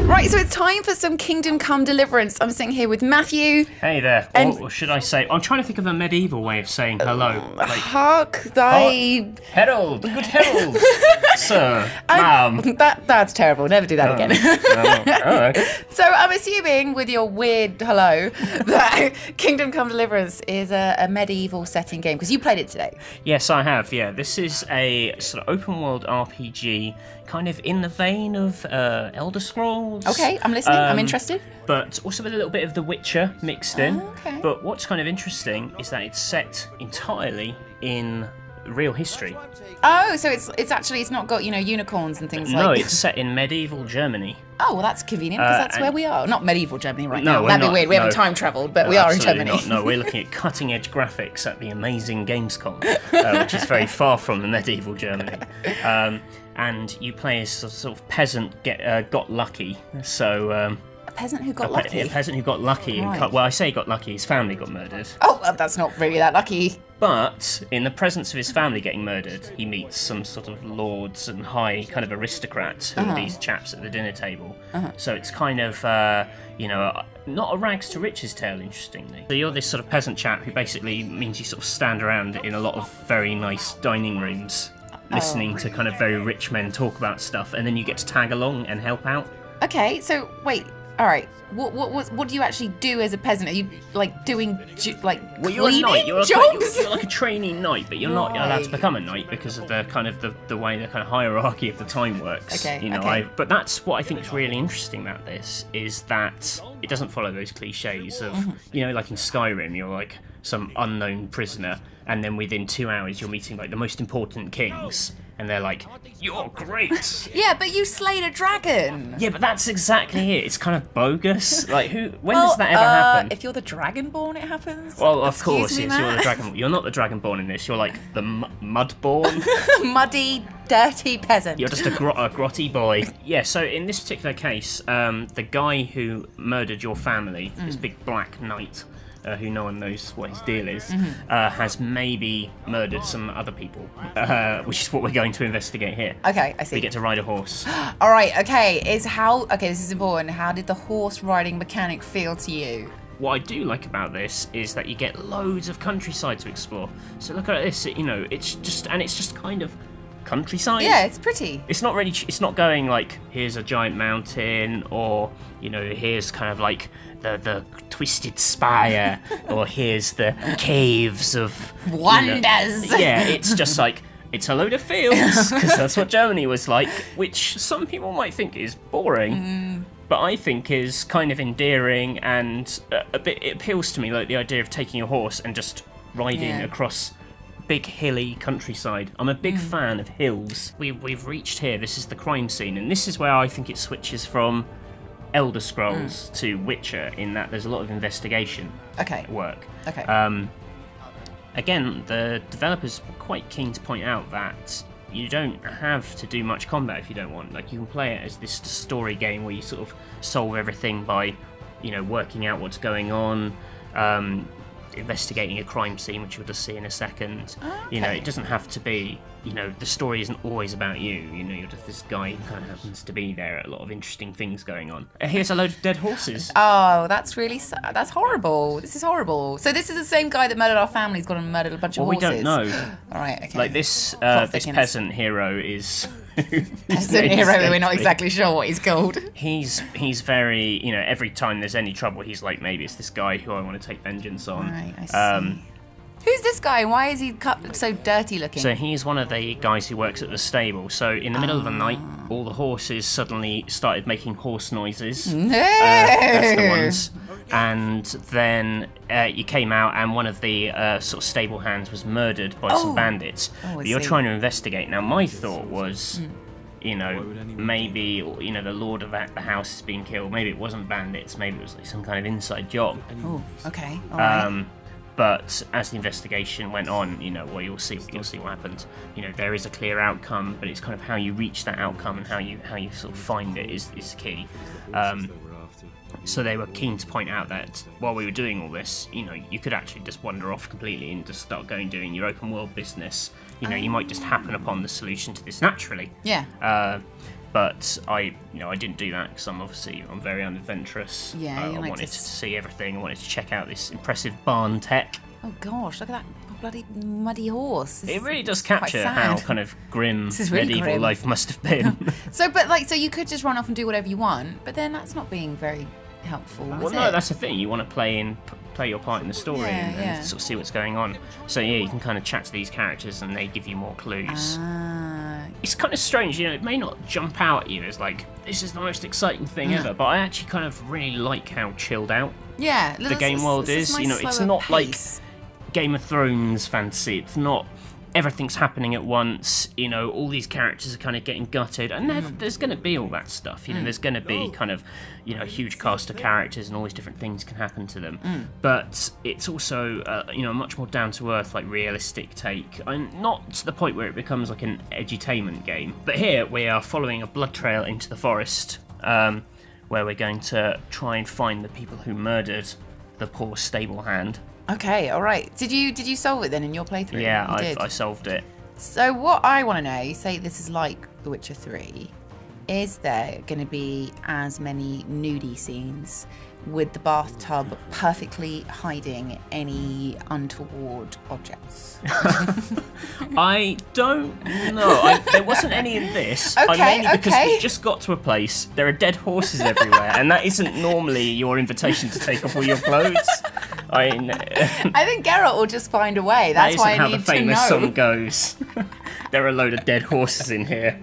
Right, so it's time for some Kingdom Come Deliverance. I'm sitting here with Matthew. Hey there. And or should I say, I'm trying to think of a medieval way of saying hello. Like, hark thy... herald, good herald, sir, ma'am. That's terrible. Never do that again. Okay. So I'm assuming with your weird hello that Kingdom Come Deliverance is a medieval setting game, because you played it today. Yes, I have, yeah. This is a sort of open world RPG, kind of in the vein of Elder Scrolls. Okay, I'm listening. I'm interested. But also with a little bit of The Witcher mixed in. Okay. But what's kind of interesting is that it's set entirely in real history. Oh, so it's not got, unicorns and things like No, it's set in medieval Germany. Oh, well, that's convenient, because that's where we are. Not medieval Germany right No, now. we're That'd be not, weird. We haven't no. time travelled, but we are in Absolutely Germany. not. No, we're looking at cutting-edge graphics at the amazing Gamescom, which is very far from the medieval Germany. And you play as a sort of peasant got lucky. So A peasant who got lucky? A peasant who got lucky. Right. Well, I say got lucky. His family got murdered. Oh, well, that's not really that lucky. But in the presence of his family getting murdered, he meets some sort of lords and high kind of aristocrats who are these chaps at the dinner table. So it's kind of, not a rags to riches tale, interestingly. So you're this sort of peasant chap who basically means you sort of stand around in a lot of very nice dining rooms, listening to kind of very rich men talk about stuff, and then you get to tag along and help out. Okay, so wait. All right. What do you actually do as a peasant? Are you doing Well, you're a cleaning knight. You're jobs? you're like a trainee knight, but you're not allowed to become a knight because of the kind of the way the kind of hierarchy of the time works. Okay, Okay. But that's what I think is really interesting about this is that it doesn't follow those cliches of like in Skyrim, you're like some unknown prisoner, and then within 2 hours you're meeting like the most important kings. And they're like, "You're great." Yeah, but you slayed a dragon. Yeah, but that's exactly it. It's kind of bogus. Like, when does that ever happen? If you're the Dragonborn, it happens. Well, of Excuse course, me, yes, you're the Matt. dragon. You're not the dragonborn in this. You're like the mudborn. Muddy, dirty peasant. You're just a grotty boy. Yeah. So in this particular case, the guy who murdered your family, this big black knight, who no one knows what his deal is, has maybe murdered some other people, which is what we're going to investigate here. Okay, I see. We get to ride a horse. All right, okay. This is important. How did the horse riding mechanic feel to you? What I do like about this is that you get loads of countryside to explore. So look at this, it's just kind of countryside. Yeah, it's pretty. It's not really. It's not going like here's a giant mountain, or here's kind of like the twisted spire, or here's the caves of Wonders. Yeah, it's just like it's a load of fields because that's what Germany was like, which some people might think is boring. But I think is kind of endearing and it appeals to me, like the idea of taking a horse and just riding across big hilly countryside. I'm a big fan of hills. We've reached here. This is the crime scene, and this is where I think it switches from Elder Scrolls to Witcher, in that there's a lot of investigation work. Okay. Again, the developers were quite keen to point out that you don't have to do much combat if you don't want. Like, you can play it as this story game where you sort of solve everything by, working out what's going on, investigating a crime scene, which you'll just see in a second. It doesn't have to be, the story isn't always about you. You're just this guy who kind of happens to be there. A lot of interesting things going on. Here's a load of dead horses. Oh, that's really sad. That's horrible. This is horrible. So this is the same guy that murdered our family. He's gone and murdered a bunch of horses. We don't know. All right, okay. Like this peasant hero is... peasant hero, we're not exactly sure what he's called. He's very, every time there's any trouble, he's like, maybe it's this guy who I want to take vengeance on. Right, I see. Who's this guy? Why is he cut so dirty looking? So he's one of the guys who works at the stable. So in the middle of the night, all the horses suddenly started making horse noises. No! That's the ones. And then you came out, and one of the sort of stable hands was murdered by some bandits. But you're trying to investigate. Now, my thought was, maybe the lord of the house has been killed. Maybe it wasn't bandits. Maybe it was like some kind of inside job. Oh, okay. All right. But as the investigation went on, you'll see what happens. There is a clear outcome, but it's kind of how you reach that outcome and how you sort of find it is key. So they were keen to point out that while we were doing all this, you know, you could actually just wander off completely and just start going doing your open world business. You know, you might just happen upon the solution to this naturally. Yeah. But I didn't do that because I'm very unadventurous. Yeah, I wanted to see everything. I wanted to check out this impressive barn tech. Oh gosh, look at that bloody muddy horse. It really does capture how kind of grim medieval life must have been. So you could just run off and do whatever you want, but then that's not being very helpful. Well, no, that's the thing. You want to play your part in the story and sort of see what's going on. So yeah, you can kind of chat to these characters and they give you more clues. It's kind of strange, you know. It may not jump out at you as like this is the most exciting thing ever, but I actually kind of really like how chilled out the game world is. Nice, you know, it's not like Game of Thrones fantasy. It's not everything's happening at once. You know, all these characters are kind of getting gutted, and there's going to be all that stuff. You know, there's going to be kind of, you know, a huge cast of characters, and all these different things can happen to them. But it's also, you know, a much more down to earth, like realistic take, and not to the point where it becomes like an edutainment game. But here we are following a blood trail into the forest, where we're going to try and find the people who murdered the poor stable hand. Okay, all right. Did you solve it then in your playthrough? Yeah, I solved it. So what I want to know, you say this is like The Witcher 3. Is there going to be as many nudie scenes with the bathtub perfectly hiding any untoward objects? I don't know. There wasn't any in this. Mainly because we just got to a place. There are dead horses everywhere, and that isn't normally your invitation to take off all your clothes. I think Geralt will just find a way. That's why I need to know. How the famous song goes. There are a load of dead horses in here.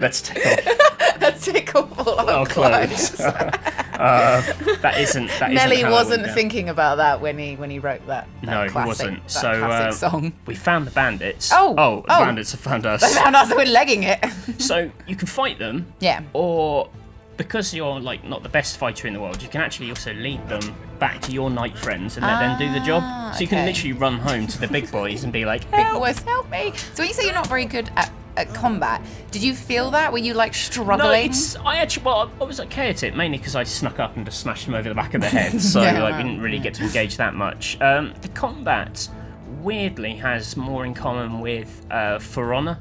Let's take off. Let's take off all our clothes. That isn't Nelly wasn't thinking about that when he wrote that. No, classic, he wasn't. Classic song. We found the bandits. The bandits have found us. They found us. We're legging it. So you can fight them. Yeah. Or because you're like not the best fighter in the world, you can actually also lead them back to your knight friends and let them do the job. So you can literally run home to the big boys and be like, "Big boys, help me!" So when you say you're not very good at combat, did you feel that? Were you like struggling? No, I was okay at it, mainly because I snuck up and just smashed them over the back of the head, so I didn't really get to engage that much. The combat weirdly has more in common with For Honor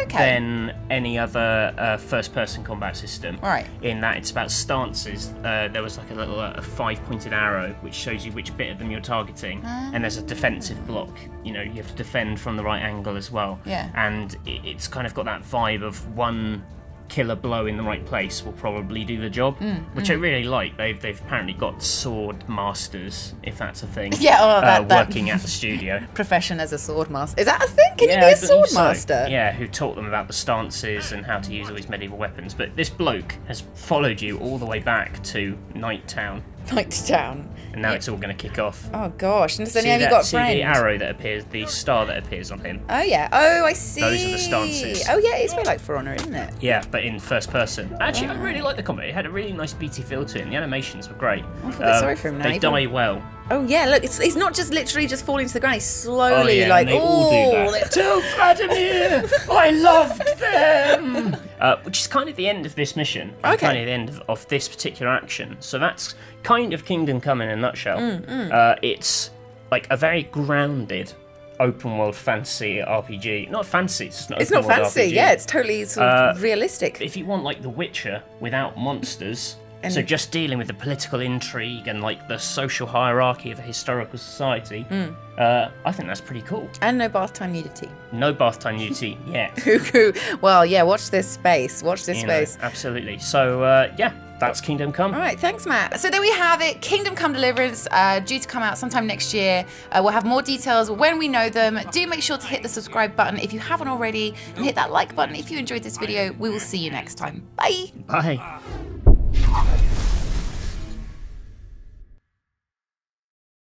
than any other first-person combat system. Right. In that it's about stances. There was like a little 5-pointed arrow which shows you which bit of them you're targeting, and there's a defensive block. You know, you have to defend from the right angle as well. Yeah. And it's kind of got that vibe of one killer blow in the right place will probably do the job, which I really like. They've apparently got sword masters, if that's a thing. Yeah, working at the studio. Profession as a sword master. Is that a thing? Can you be a sword master? Yeah, who taught them about the stances and how to use all these medieval weapons. But this bloke has followed you all the way back to Night Town. And now it's all going to kick off. Oh gosh! And so now you've got See the arrow that appears, the star that appears on him. Oh yeah. Oh, I see. Those are the stances. Oh yeah, it's very like For Honor, isn't it? Yeah, but in first person. Actually, I really like the combat. It had a really nice beaty feel to it, and the animations were great. I feel a bit sorry for him now. They die well. Oh yeah, look, it's not just literally just falling to the ground. He's slowly like, they all do that. Tell Vladimir I loved them. Which is kind of the end of this mission. Okay. Kind of the end of this particular action. So that's kind of Kingdom Come in a nutshell. It's like a very grounded open world fantasy RPG. Not fantasy. It's not fancy. RPG. Yeah, it's totally sort of realistic. If you want like The Witcher without monsters. So just dealing with the political intrigue and like the social hierarchy of a historical society, I think that's pretty cool. And no bath time nudity. No bath time nudity yet. Well, yeah, watch this space. Watch this space. Absolutely. So, yeah, that's Kingdom Come. All right, thanks, Matt. So there we have it. Kingdom Come Deliverance, due to come out sometime next year. We'll have more details when we know them. Do make sure to hit the subscribe button if you haven't already, and hit that like button if you enjoyed this video. We will see you next time. Bye. Bye.